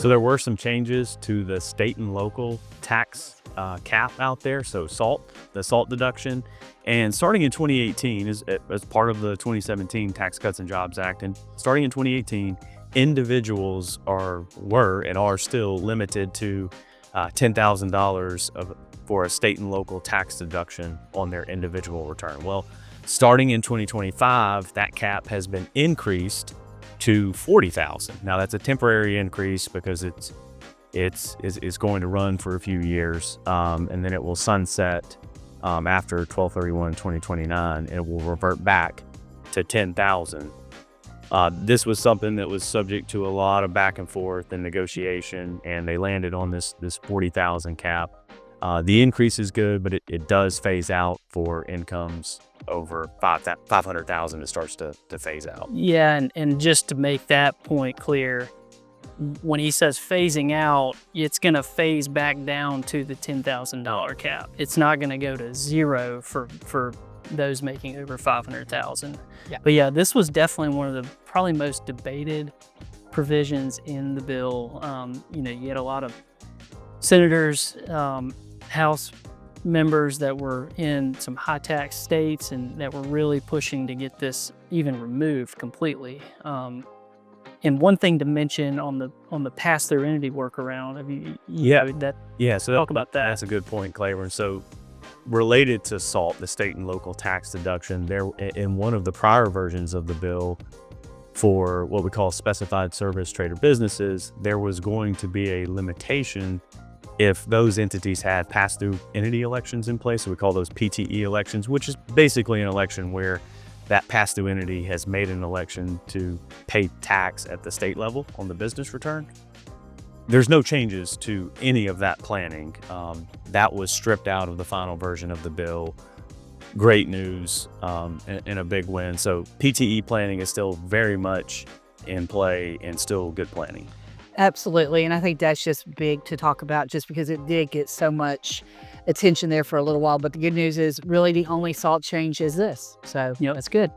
So there were some changes to the state and local tax cap out there. So the SALT deduction, and starting in 2018 as part of the 2017 Tax Cuts and Jobs Act, and starting in 2018, individuals were and are still limited to $10,000 for a state and local tax deduction on their individual return. Well, starting in 2025, that cap has been increased to $40,000. Now that's a temporary increase because it's going to run for a few years, and then it will sunset after 12/31/2029, and it will revert back to $10,000. This was something that was subject to a lot of back and forth and negotiation, and they landed on this $40,000 cap. The increase is good, but it does phase out for incomes over 500,000. It starts to phase out. Yeah, and just to make that point clear, when he says phasing out, it's going to phase back down to the $10,000 cap. It's not going to go to zero for those making over 500,000. Yeah. But yeah, this was definitely one of the probably most debated provisions in the bill. You had a lot of senators, House members that were in some high tax states and that were really pushing to get this even removed completely. And one thing to mention on the pass-through entity workaround, So talk about that. That's a good point, Claiborne. So related to SALT, the state and local tax deduction, there in one of the prior versions of the bill for what we call specified service trade or businesses, there was going to be a limitation if those entities had pass-through entity elections in place. So we call those PTE elections, which is basically an election where that pass-through entity has made an election to pay tax at the state level on the business return. There's no changes to any of that planning. That was stripped out of the final version of the bill. Great news and a big win. So PTE planning is still very much in play and still good planning. Absolutely. And I think that's just big to talk about just because it did get so much attention there for a little while. But the good news is really the only SALT change is this. So that's good.